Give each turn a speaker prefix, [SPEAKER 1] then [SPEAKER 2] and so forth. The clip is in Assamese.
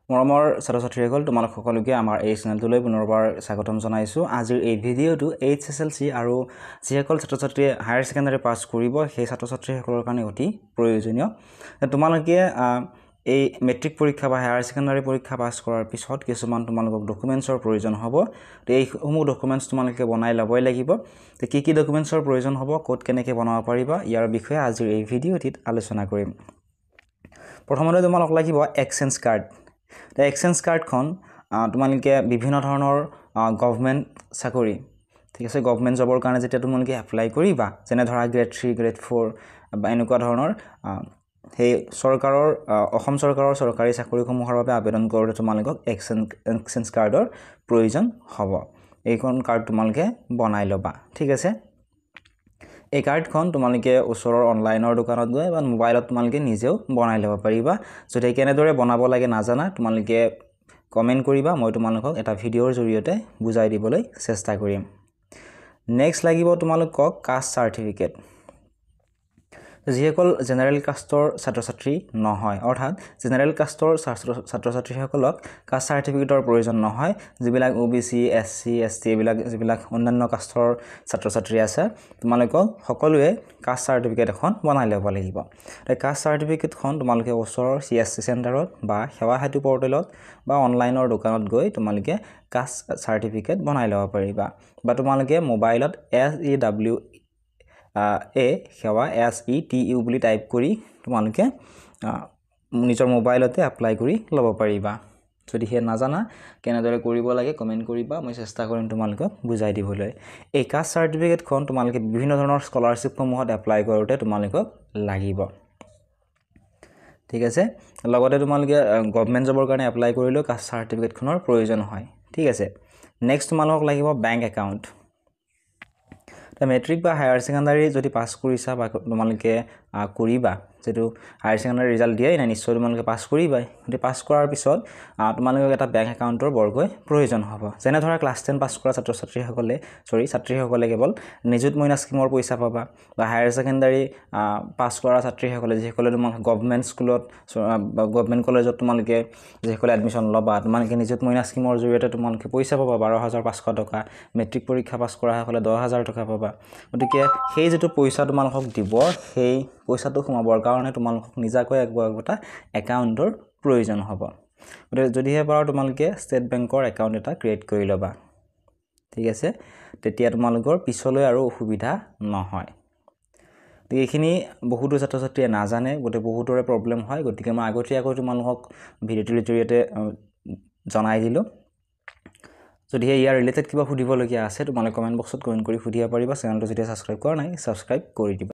[SPEAKER 1] মৰমৰ ছাত্ৰ-ছাত্ৰীসকল তোমালোক সকলোকে আমাৰ এই চেনেলটোলৈ পুনৰবাৰ স্বাগতম জনাইছোঁ। আজিৰ এই ভিডিঅ'টো HSLC আৰু যিসকল ছাত্ৰ-ছাত্ৰীয়ে হায়াৰ ছেকেণ্ডাৰী পাছ কৰিব সেই ছাত্ৰ-ছাত্ৰীসকলৰ কাৰণে অতি প্ৰয়োজনীয়। তোমালোকে এই মেট্ৰিক পৰীক্ষা বা হায়াৰ ছেকেণ্ডাৰী পৰীক্ষা পাছ কৰাৰ পিছত কিছুমান তোমালোকক ডকুমেণ্টছৰ প্ৰয়োজন হ'ব। তো এইসমূহ ডকুমেণ্টছ তোমালোকে বনাই ল'বই লাগিব। তো কি ডকুমেণ্টছৰ প্ৰয়োজন হ'ব, ক'ত কেনেকৈ বনাব পাৰিবা, ইয়াৰ বিষয়ে আজিৰ এই ভিডিঅ'টিত আলোচনা কৰিম। প্ৰথমতে তোমালোক লাগিব এক্সচেঞ্জ কাৰ্ড। তো এক্সচেঞ্জ কাৰ্ডখন তোমালোকে বিভিন্ন ধৰণৰ গভৰ্ণমেণ্ট চাকৰি, ঠিক আছে, গভৰ্ণমেণ্ট জবৰ কাৰণে যেতিয়া তোমালোকে এপ্লাই কৰিবা, যেনে ধৰা গ্ৰেড 3 গ্ৰেড 4 বা এনেকুৱা ধৰণৰ সেই চৰকাৰৰ অসম চৰকাৰৰ চৰকাৰী চাকৰিসমূহৰ বাবে আবেদন কৰোঁতে তোমালোকক এক্সচেঞ্জ কাৰ্ডৰ প্ৰয়োজন হ'ব। এইখন কাৰ্ড তোমালোকে বনাই ল'বা, ঠিক আছে। এই কাৰ্ডখন তোমালোকে ওচৰৰ অনলাইনৰ দোকানত গৈ বা মোবাইলত তোমালোকে নিজেও বনাই ল'ব পাৰিবা। যদি কেনেদৰে বনাব লাগে নাজানা, তোমালোকে কমেণ্ট কৰিবা, মই তোমালোকক এটা ভিডিঅ'ৰ জৰিয়তে বুজাই দিবলৈ চেষ্টা কৰিম। নেক্সট লাগিব তোমালোকক কাষ্ট চাৰ্টিফিকেট। যিসকল জেনেৰেল কাষ্টৰ ছাত্ৰ-ছাত্ৰী নহয়, অৰ্থাৎ জেনেৰেল কাষ্টৰ ছাত্ৰ-ছাত্ৰীসকলক কাষ্ট চাৰ্টিফিকেটৰ প্ৰয়োজন নহয়। যিবিলাক OBC SC ST যিবিলাক অন্যান্য কাষ্টৰ ছাত্ৰ-ছাত্ৰী আছে, তোমালোকক সকলোৱে কাষ্ট চাৰ্টিফিকেট এখন বনাই ল'ব লাগিব। এই কাষ্ট চাৰ্টিফিকেটখন তোমালোকে ওচৰৰ CSC চেণ্টাৰত বা সেৱা সেতু পৰ্টেলত বা অনলাইনৰ দোকানত গৈ তোমালোকে কাষ্ট চাৰ্টিফিকেট বনাই ল'ব পাৰিবা। বা তোমালোকে মোবাইলত SEWA সেৱা SETU বুলি টাইপ কৰি তোমালোকে নিজৰ মোবাইলতে এপ্লাই কৰি ল'ব পাৰিবা। যদিহে নাজানা কেনেদৰে কৰিব লাগে কমেণ্ট কৰিবা, মই চেষ্টা কৰিম তোমালোকক বুজাই দিবলৈ। এই কাষ্ট চাৰ্টিফিকেটখন তোমালোকে বিভিন্ন ধৰণৰ স্কলাৰশ্বিপসমূহত এপ্লাই কৰোঁতে তোমালোকক লাগিব, ঠিক আছে। লগতে তোমালোকে গভৰ্ণমেণ্ট জবৰ কাৰণে এপ্লাই কৰিলেও কাষ্ট চাৰ্টিফিকেটখনৰ প্ৰয়োজন হয়, ঠিক আছে। নেক্সট তোমালোকক লাগিব বেংক একাউণ্ট। মেট্ৰিক বা হায়াৰ ছেকেণ্ডাৰী যদি পাছ কৰিছা বা তোমালোকে কৰিবা, যিটো হায়াৰ ছেকেণ্ডাৰী ৰিজাল্ট দিয়াই নাই, নিশ্চয় তোমালোকে পাছ কৰিবাই। গতিকে পাছ কৰাৰ পিছত তোমালোকক এটা বেংক একাউণ্টৰ বৰকৈ প্ৰয়োজন হ'ব। যেনে ধৰা ক্লাছ 10 পাছ কৰা ছাত্ৰীসকলে কেৱল নিযুত মইনা স্কীমৰ পইচা পাবা, বা হায়াৰ ছেকেণ্ডাৰী পাছ কৰা ছাত্ৰীসকলে যিসকলে তোমালোকে গভৰ্ণমেণ্ট স্কুলত বা গভৰ্ণমেণ্ট কলেজত তোমালোকে যিসকলে এডমিশ্যন ল'বা, তোমালোকে নিযুত মইনা স্কীমৰ জৰিয়তে তোমালোকে পইচা পাবা 12,500 টকা। মেট্ৰিক পৰীক্ষা পাছ কৰা সকলে 10,000 টকা পাবা। গতিকে সেই যিটো পইচা তোমালোকক দিব, সেই পইচাটো সোমাবৰ কাৰণে তোমালোকক নিজাকৈ এটা একাউণ্টৰ প্ৰয়োজন হ'ব। গতিকে যদিহে পাৰা তোমালোকে ষ্টেট বেংকৰ একাউণ্ট এটা ক্ৰিয়েট কৰি ল'বা, ঠিক আছে। তেতিয়া তোমালোকৰ পিছলৈ আৰু অসুবিধা নহয়। গতিকে এইখিনি বহুতো ছাত্ৰ-ছাত্ৰীয়ে নাজানে, গতিকে বহুতৰে প্ৰব্লেম হয়। গতিকে মই আগতীয়াকৈ তোমালোকক ভিডিঅ'টোৰ জৰিয়তে জনাই দিলোঁ। যদিহে ইয়াৰ ৰিলেটেড কিবা সুধিবলগীয়া আছে, তোমালোকে কমেণ্ট বক্সত কমেণ্ট কৰি সুধিব পাৰিবা। চেনেলটো যদি ছাবস্ক্ৰাইব কৰা নাই, ছাবস্ক্ৰাইব কৰি দিবা।